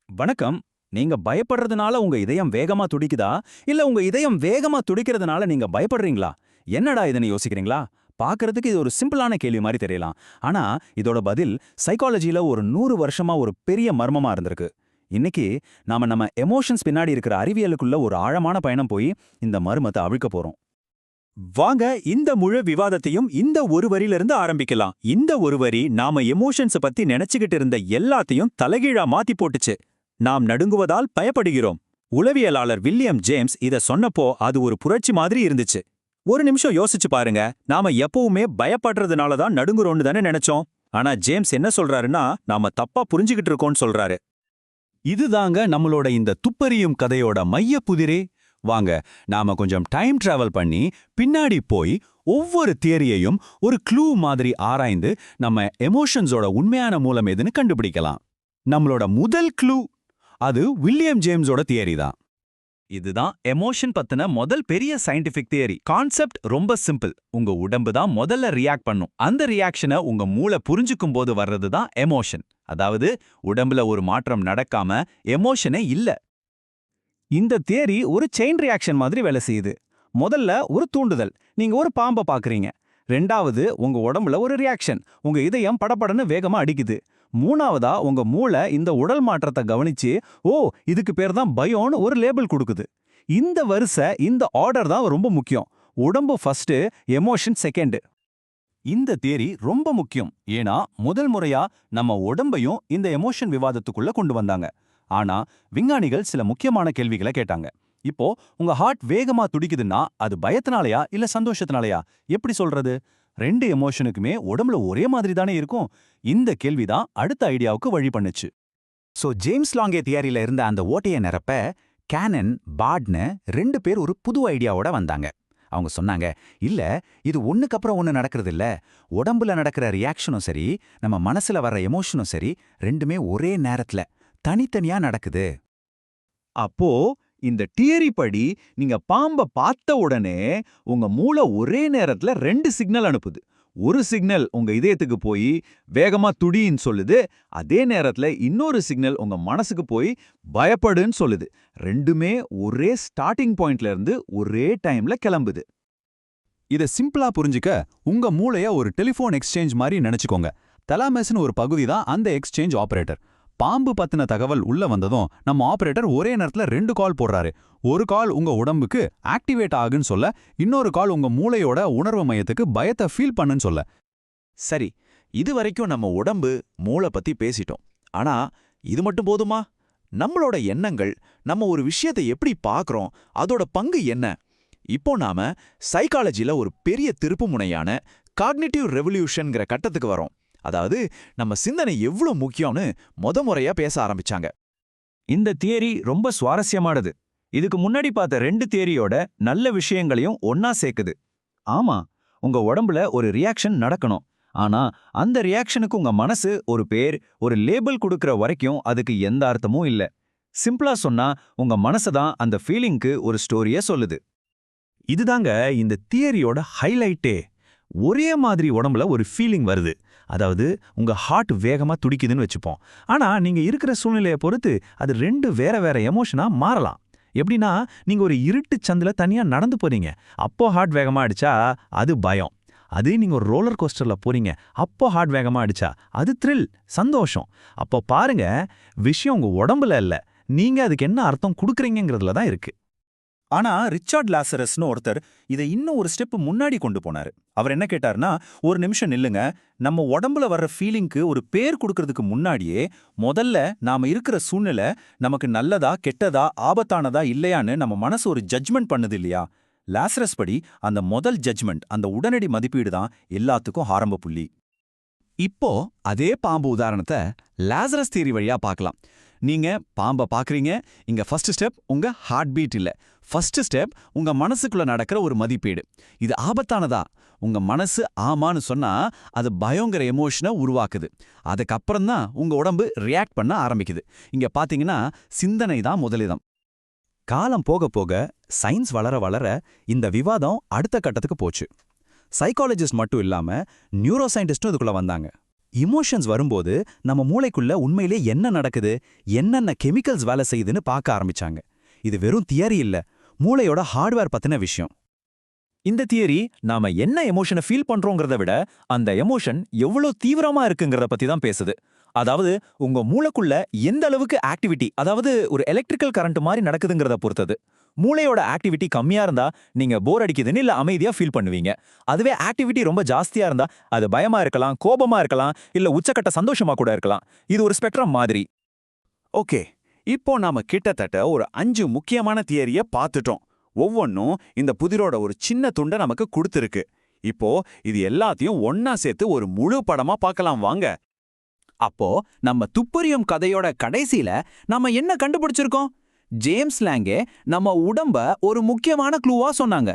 வணக்கம். நீங்க பயப்படுறதுனால உங்க இதயம் வேகமா துடிக்குதா? இல்ல உங்க இதயம் வேகமா துடிக்கிறதுனால நீங்க பயப்படுறீங்களா? என்னடா இதுன்னு யோசிக்கிறீங்களா? பார்க்கறதுக்கு இது ஒரு சிம்பிளான கேள்வி மாரி தெரியலாம். ஆனா, இதோட பதில் சைக்காலஜில ஒரு 100 வருஷமா ஒரு பெரிய மர்மமா இருந்திருக்கு. இன்னைக்கு நம்ம எமோஷன்ஸ் பின்னாடி இருக்கிற அறிவியலுக்குள்ள ஒரு ஆழமான பயணம் போய் இந்த மர்மத்தை அவிழ்க்க போறோம். வாங்க இந்த முழு விவாதத்தையும் இந்த ஒரு வரியிலிருந்து ஆரம்பிக்கலாம். இந்த ஒரு வரி நாம எமோஷன்ஸ் பத்தி நினைச்சுக்கிட்டு இருந்த எல்லாத்தையும் தலைகீழா மாத்தி போட்டுச்சு. நாம் நடுங்குவதால் பயப்படுகிறோம். உளவியலாளர் வில்லியம் ஜேம்ஸ் இத சொன்னப்போ அது ஒரு புரட்சி மாதிரி இருந்துச்சு. ஒரு நிமிஷம் யோசிச்சு பாருங்க, நாம எப்பவுமே பயப்படுறதுனால தான் நடுங்குறோம்னு தானே நினைச்சோம். ஆனா ஜேம்ஸ் என்ன சொல்றாருன்னா, நாம தப்பா புரிஞ்சுகிட்டு இருக்கோம்னு சொல்றாரு. இதுதாங்க நம்மளோட இந்த துப்பறியும் கதையோட மைய புதிரே. வாங்க நாம கொஞ்சம் டைம் டிராவல் பண்ணி பின்னாடி போய் ஒவ்வொரு தியரியையும் ஒரு க்ளூ மாதிரி ஆராய்ந்து நம்ம எமோஷன்ஸோட உண்மையான மூலம் எதுன்னு கண்டுபிடிக்கலாம். நம்மளோட முதல் க்ளூ அது வில்லியம் ஜேம்ஸோட தியரி தான். இதுதான் எமோஷன் பத்தின முதல் பெரிய சயின்டிபிக் தியரி. கான்செப்ட் ரொம்ப சிம்பிள். உங்க உடம்பு தான் முதல்ல ரியாக்ட் பண்ணும். அந்த ரியாக்ஷனை உங்க மூளை புரிஞ்சுக்கும் போது வர்றது தான் எமோஷன். அதாவது உடம்புல ஒரு மாற்றம் நடக்காம எமோஷனே இல்ல. இந்த தியரி ஒரு செயின் ரியாக்ஷன் மாதிரி வேலை செய்யுது. முதல்ல ஒரு தூண்டுதல், நீங்க ஒரு பாம்பை பாக்குறீங்க. ரெண்டாவது உங்க உடம்புல ஒரு ரியாக்ஷன், உங்க இதயம் படபடன்னு வேகமா அடிக்குது. மூணாவதா உங்க மூளை இந்த உடல் மாற்றத்தை கவனிச்சு, ஓ இதுக்கு பேர் தான் பயம்னு ஒரு லேபிள் கொடுக்குது. இந்த வரிசை, இந்த ஆர்டர் தான் ரொம்ப முக்கியம். உடம்பு ஃபர்ஸ்ட், எமோஷன் செகண்ட். இந்த தியரி ரொம்ப முக்கியம். ஏன்னா முதல் முறையா நம்ம உடம்பையும் இந்த எமோஷன் விவாதத்துக்குள்ள கொண்டு வந்தாங்க. ஆனா விஞ்ஞானிகள் சில முக்கியமான கேள்விகளை கேட்டாங்க. இப்போ உங்க ஹார்ட் வேகமா துடிக்குதுன்னா அது பயத்தினாலயா இல்ல சந்தோஷத்தினாலயா? எப்படி சொல்றது? ரெண்டு எமோஷனுக்குமே உடம்புல ஒரே மாதிரி தானே இருக்கும். இந்த கேள்விதான் அடுத்த ஐடியாவுக்கு வழி பண்ணுச்சு. ஜேம்ஸ் லாங்கே தியரியில இருந்த அந்த ஓட்டைய நிரப்ப கேனன், பார்ட்னு 2 பேர் ஒரு புது ஐடியாவோட வந்தாங்க. அவங்க சொன்னாங்க, இல்ல இது ஒண்ணுக்கு அப்புறம் ஒண்ணு நடக்கிறது இல்ல. உடம்புல நடக்கிற ரியாக்ஷனும் சரி, நம்ம மனசுல வர்ற எமோஷனும் சரி, ரெண்டுமே ஒரே நேரத்துல தனித்தனியா நடக்குது. அப்போ இந்த தியரி படி நீங்க பாம்ப பார்த்த உடனே உங்க மூளை ஒரே நேரத்துல 2 சிக்னல் அனுப்புது. ஒரு சிக்னல் உங்க இதயத்துக்கு போய் வேகமா துடின்னு சொல்லுது. அதே நேரத்துல இன்னொரு சிக்னல் உங்க மனசுக்கு போய் பயப்படுன்னு சொல்லுது. ரெண்டுமே ஒரே ஸ்டார்டிங் பாயிண்ட்ல இருந்து ஒரே டைம்ல கிளம்புது. இத சிம்பிளா புரிஞ்சுக்க உங்க மூளைய ஒரு டெலிஃபோன் எக்ஸ்சேஞ்ச் மாதிரி நினைச்சுக்கோங்க. தலாமஸ்னு ஒரு பகுதி தான் அந்த எக்ஸ்சேஞ்ச் ஆபரேட்டர். பாம்பு பத்தின தகவல் உள்ள வந்ததும் நம்ம ஆபரேட்டர் ஒரே நேரத்துல 2 கால் போடுறாரு. ஒரு கால் உங்க உடம்புக்கு ஆக்டிவேட் ஆகுன்னு சொல்ல, இன்னொரு கால் உங்க மூளையோட உணர்வு மையத்துக்கு பயத்தை ஃபீல் பண்ணுன்னு சொல்ல. சரி, இது வரைக்கும் நம்ம உடம்பு, மூளை பத்தி பேசிட்டோம். ஆனா இது மட்டும் போதுமா? நம்மளோட எண்ணங்கள், நம்ம ஒரு விஷயத்தை எப்படி பார்க்கறோம், அதோட பங்கு என்ன? இப்போ நாம சைக்காலஜில ஒரு பெரிய திருப்புமுனையான காக்னிட்டிவ் ரெவல்யூஷன்ங்கிற கட்டத்துக்கு வரோம். அதாவது நம்ம சிந்தனை எவ்வளவு முக்கியம்னு முறையா பேச ஆரம்பிச்சாங்க. இந்த தியரி ரொம்ப சுவாரஸ்யமானது. இதுக்கு முன்னாடி பார்த்த 2 தியரியோட நல்ல விஷயங்களையும் ஒன்னா சேர்க்குது. ஆமா, உங்க உடம்புல ஒரு ரியாக்ஷன் நடக்கணும். ஆனா அந்த ரியாக்ஷனுக்கு உங்க மனசு ஒரு பேர், ஒரு லேபிள் கொடுக்கற வரைக்கும் அதுக்கு எந்த அர்த்தமும் இல்ல. சிம்பிளா சொன்னா உங்க மனசு தான் அந்த ஃபீலிங்க்கு ஒரு ஸ்டோரிய சொல்லுது. இதுதாங்க இந்த தியரியோட ஹைலைட்டே. ஒரே மாதிரி உடம்புல ஒரு ஃபீலிங் வருது. அதாவது உங்க ஹார்ட் வேகமா துடிக்குதுன்னு வச்சுப்போம். ஆனா நீங்க இருக்கிற சூழ்நிலையை பொறுத்து அது 2 வேற வேற எமோஷனா மாறலாம். எப்படின்னா, நீங்க ஒரு இருட்டு சந்துல தனியா நடந்து போறீங்க, அப்போ ஹார்ட் வேகமா அடிச்சா அது பயம். அதே நீங்க ஒரு ரோலர் கோஸ்டர்ல போறீங்க, அப்போ ஹார்ட் வேகமா அடிச்சா அது த்ரில், சந்தோஷம். அப்போ பாருங்க, விஷயம் உங்க உடம்புல இல்ல, நீங்க அதுக்கு என்ன அர்த்தம் கொடுக்குறீங்கிறதுல தான் இருக்கு. ஆனா ரிச்சர்ட் லாசரஸ்னு ஒருத்தர் இதை இன்னும் ஒரு ஸ்டெப் முன்னாடி கொண்டு போனாரு. அவர் என்ன கேட்டார்னா, ஒரு நிமிஷம் நில்லுங்க, நம்ம உடம்புல வர்ற ஃபீலிங்க்கு ஒரு பேர் கொடுக்கறதுக்கு முன்னாடியே முதல்ல நாம இருக்கிற சூழ்நிலை நமக்கு நல்லதா கெட்டதா ஆபத்தானதா இல்லையான்னு நம்ம மனசு ஒரு ஜட்ஜ்மெண்ட் பண்ணுது இல்லையா? லாசரஸ் படி அந்த முதல் ஜட்ஜ்மெண்ட், அந்த உடனடி மதிப்பீடு தான் எல்லாத்துக்கும் ஆரம்ப புள்ளி. இப்போ அதே பாம்பு உதாரணத்தை லாசரஸ் தியரி வழியா பார்க்கலாம். நீங்க பாம்பை பாக்குறீங்க. இங்க ஃபர்ஸ்ட் ஸ்டெப் உங்க ஹார்ட் பீட் இல்ல. ஃபர்ஸ்ட் ஸ்டெப் உங்க மனசுக்குள்ள நடக்கிற ஒரு மதிப்பீடு. இது ஆபத்தானதா? உங்க மனசு ஆமான்னு சொன்னா அது பயங்கர எமோஷனை உருவாக்குது. அதுக்கப்புறம் தான் உங்க உடம்பு ரியாக்ட் பண்ண ஆரம்பிக்குது. இங்க பாத்தீங்கன்னா சிந்தனை தான் முதலிதம். காலம் போக போக சயின்ஸ் வளர வளர இந்த விவாதம் அடுத்த கட்டத்துக்கு போச்சு. சைக்காலஜிஸ்ட் மட்டும் இல்லாம நியூரோ சயின்டிஸ்டும் இதுக்குள்ள வந்தாங்க. இமோஷன்ஸ் வரும்போது நம்ம மூளைக்குள்ள உண்மையிலே என்ன நடக்குது, என்னென்ன கெமிக்கல்ஸ் வேலை செய்யுதுன்னு பார்க்க ஆரம்பிச்சாங்க. இது வெறும் தியரி இல்ல, மூளையோட ஹார்ட்வேர் பத்தின விஷயம். இந்த தியரி நாம என்ன எமோஷனை ஃபீல் பண்றோங்கிறத விட அந்த எமோஷன் எவ்வளவு தீவிரமா இருக்குங்கிறத பத்தி தான் பேசுது. அதாவது உங்க மூளைக்குள்ள எந்த அளவுக்கு ஆக்டிவிட்டி, அதாவது ஒரு எலக்ட்ரிக்கல் கரண்ட் மாதிரி நடக்குதுங்கிறத பொறுத்தது. மூளையோட ஆக்டிவிட்டி கம்மியா இருந்தா நீங்க போர் அடிக்குதுன்னு இல்ல அமைதியா ஃபீல் பண்ணுவீங்க. அதுவே ஆக்டிவிட்டி ரொம்ப ஜாஸ்தியா இருந்தா அது பயமா இருக்கலாம், கோபமா இருக்கலாம், இல்ல உச்சக்கட்ட சந்தோஷமா கூட இருக்கலாம். இது ஒரு ஸ்பெக்ட்ரம் மாதிரி. ஓகே, இப்போ நாம கிட்டத்தட்ட ஒரு 5 முக்கியமான தியரிய பார்த்துட்டோம். ஒவ்வொன்னும் இந்த புதிரோட ஒரு சின்ன துண்டை நமக்கு கொடுத்துருக்கு. இப்போ இது எல்லாத்தையும் ஒன்னா சேர்த்து ஒரு முழு படமா பார்க்கலாம் வாங்க. அப்போ நம்ம துப்பறியும் கதையோட கடைசியில நம்ம என்ன கண்டுபிடிச்சிருக்கோம்? ஜேம்ஸ் லாங்கே நம்ம உடம்ப ஒரு முக்கியமான க்ளூவா சொன்னாங்க.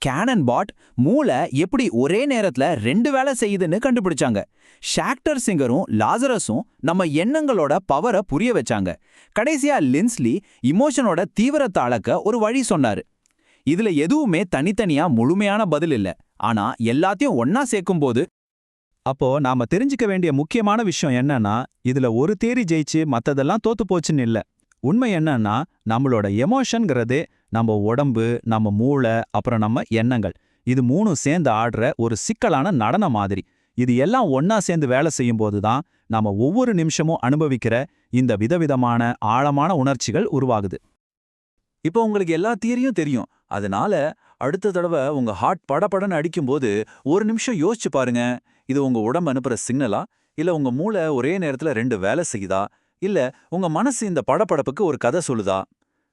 கேனன் பாட் மூளை எப்படி ஒரே நேரத்துல 2 வேலை செய்யுதுன்னு கண்டுபிடிச்சாங்க. ஷாக்டர் சிங்கரும் லாசரஸும் நம்ம எண்ணங்களோட பவரை புரிய வச்சாங்க. கடைசியா லின்ஸ்லி இமோஷனோட தீவிரத்தை அளக்க ஒரு வழி சொன்னாரு. இதுல எதுவுமே தனித்தனியா முழுமையான பதில் இல்ல, ஆனா எல்லாத்தையும் ஒன்னா சேர்க்கும்போது அப்போ நாம தெரிஞ்சுக்க வேண்டிய முக்கியமான விஷயம் என்னன்னா, இதுல ஒரு தேரி ஜெயிச்சு மத்ததெல்லாம் தோத்து போச்சுன்னு இல்ல. உண்மை என்னன்னா, நம்மளோட எமோஷன்ங்கிறதே நம்ம உடம்பு, நம்ம மூளை, அப்புறம் நம்ம எண்ணங்கள், இது 3 சேர்ந்து ஆடுற ஒரு சிக்கலான நடனம் மாதிரி. இது எல்லாம் ஒன்னா சேர்ந்து வேலை செய்யும்போது தான் நாம ஒவ்வொரு நிமிஷமும் அனுபவிக்கிற இந்த விதவிதமான ஆழமான உணர்ச்சிகள் உருவாகுது. இப்போ உங்களுக்கு எல்லா தியரியும் தெரியும். அதனால அடுத்த தடவை உங்க ஹார்ட் படபடன்னு அடிக்கும்போது ஒரு நிமிஷம் யோசிச்சு பாருங்க. இது உங்க உடம்பு அனுப்புற சிக்னலா, இல்ல உங்க மூளை ஒரே நேரத்துல 2 வேலை செய்யுதா, இல்ல உங்க மனசு இந்த படபடப்புக்கு ஒரு கதை சொல்லுதா?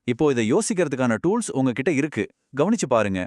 இப்போ இதை யோசிக்கிறதுக்கான டூல்ஸ் உங்ககிட்ட இருக்கு, கவனிச்சு பாருங்க.